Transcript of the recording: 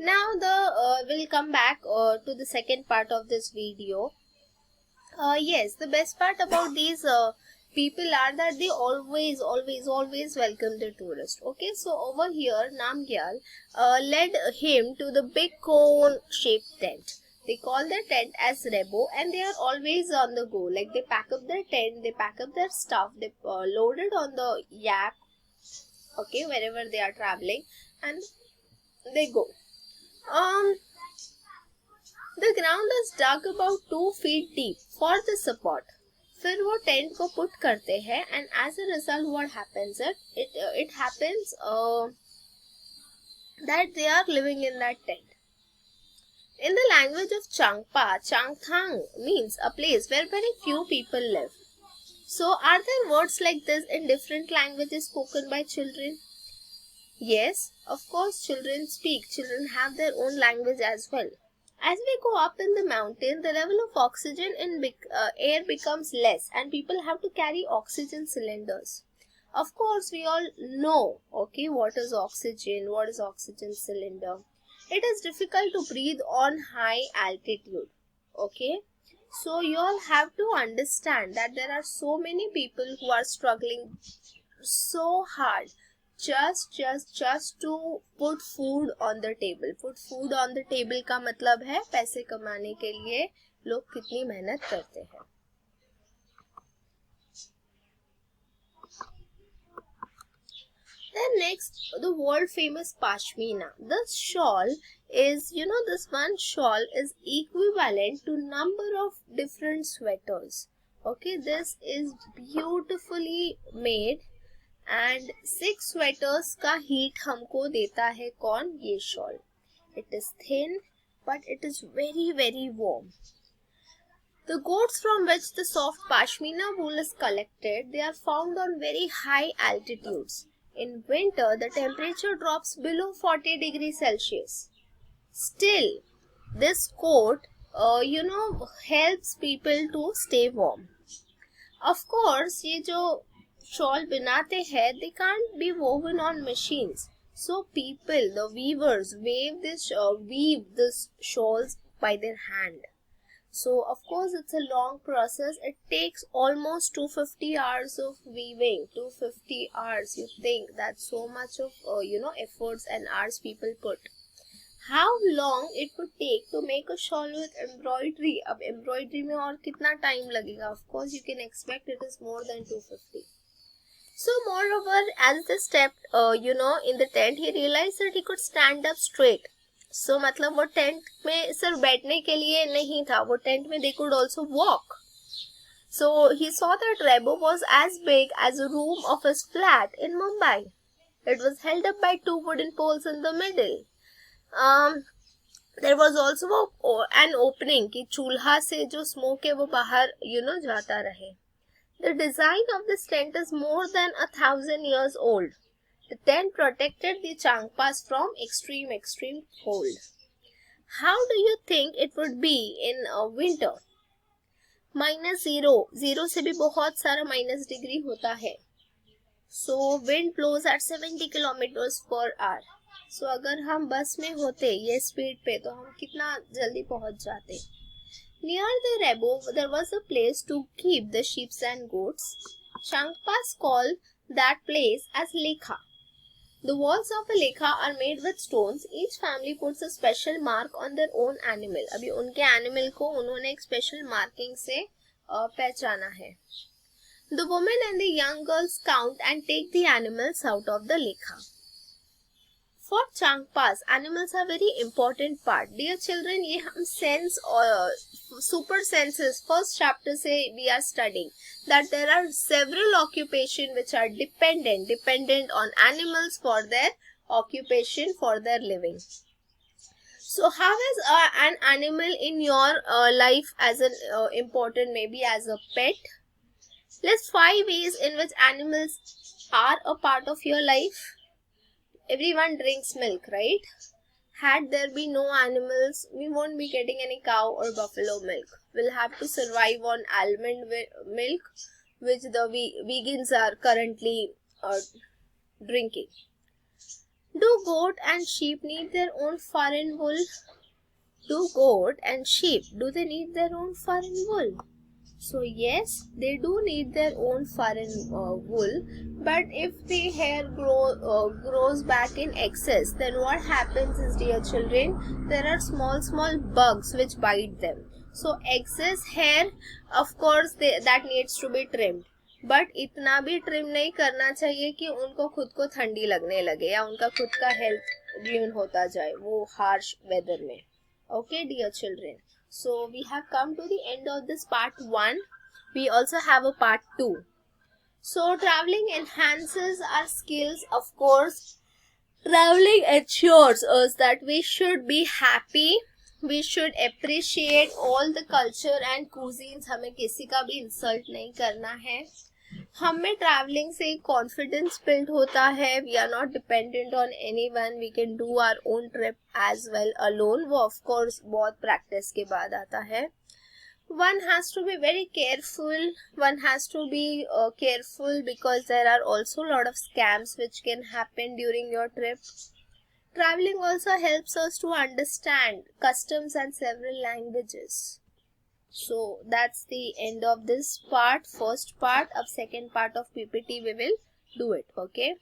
Now we'll come back to the second part of this video. Yes, the best part about these people are that they always welcome the tourist. Okay, so over here Namgyal led him to the big cone shaped tent. They call their tent as Rebo, and they are always on the go. Like, they pack up their tent, they pack up their stuff, they load it on the yak, okay, wherever they are traveling, and they go. The ground is dug about 2 feet deep for the support. फिर वो tent को put करते हैं, and as a result what happens it happens that they are living in that tent. In the language of Changpa, Changthang means a place where very few people live. So are there words like this in different languages spoken by children? Yes, of course children speak. Children have their own language as well. As we go up in the mountain, the level of oxygen in air becomes less, and people have to carry oxygen cylinders. Of course, we all know, okay, what is oxygen cylinder. It is difficult to breathe on high altitude, okay. So you all have to understand that there are so many people who are struggling so hard just to put food on the table. Put food on the table का मतलब है पैसे कमाने के लिए लोग कितनी मेहनत करते हैं. Then next, the world famous Pashmina. This shawl is, this one shawl is equivalent to number of different sweaters. Okay, this is beautifully made. And 6 sweaters का heat हमको देता है कौन? ये shawl. It is thin, but it is very warm. The goats from which the soft pashmina wool is collected, they are found on very high altitudes. In winter, the temperature drops below 40 degrees Celsius. Still, this coat, helps people to stay warm. Of course, ये जो shawl बनाते हैं, they can't be woven on machines. So people, the weavers, weave this shawls by their hand. So of course it's a long process. It takes almost 250 hours of weaving. 250 hours. You think that's so much of efforts and hours people put. How long it would take to make a shawl with embroidery? अब embroidery में और कितना time लगेगा? Of course you can expect it is more than 250. So moreover, as they stepped, in the tent, he realized that he could stand up straight. So मतलब वो tent में सिर्फ बैठने के लिए नहीं था, वो tent में they could also walk. So he saw that Rebo was as big as a room of his flat in Mumbai. It was held up by 2 wooden poles in the middle. There was also an opening कि चूल्हा से जो smoke है वो बाहर जाता रहे. The design of this tent is more than 1,000 years old. The tent protected the Changpas from extreme cold. How do you think it would be in winter? -0. 0 से भी बहुत सारा minus degree होता है. So wind blows at 70 kilometers per hour. So अगर हम बस में होते ये speed पे तो हम कितना जल्दी पहुंच जाते. Near the Rebo, there was a place to keep the sheep and goats. Changpas call that place as lekha. The walls of a lekha are made with stones. Each family puts a special mark on their own animal. अभी उनके animal को उन्होंने एक special marking से पहचाना है. The women and the young girls count and take the animals out of the lekha. For Changpas, animals are very important part. Dear children, ये हम sense super senses first chapter से we are studying that there are several occupations which are dependent on animals for their occupation, for their living. So how is an animal in your life as an important, maybe as a pet? List 5 ways in which animals are a part of your life. Everyone drinks milk, right? Had there be no animals, we won't be getting any cow or buffalo milk. We'll have to survive on almond milk, which the vegans are currently drinking. Do goat and sheep need their own foreign wool? Do goat and sheep, do they need their own foreign wool? So yes, they do need their own foreign wool, but if the hair grows back in excess, then what happens is, dear children, there are small bugs which bite them. So excess hair, of course, that needs to be trimmed. But इतना भी trim नहीं करना चाहिए कि उनको खुद को ठंडी लगने लगे या उनका खुद का हेल्थ ड्यून होता जाए वो हार्श वेदर में. Okay, dear children. So we have come to the end of this part 1. We also have a part 2. So traveling enhances our skills, of course. Traveling ensures us that we should be happy. We should appreciate all the culture and cuisines. हमें किसी का भी insult नहीं करना है. हमें travelling से confidence build होता है. We are not dependent on anyone. We can do our own trip as well alone. वो ऑफ कोर्स बहुत प्रैक्टिस के बाद आता है. One has to be very careful. One has to be careful because there are also a lot of scams which can happen during your trip. Traveling also helps us to understand customs and several languages. So that's the end of this part, first part. Of second part of PPT we will do it. Okay.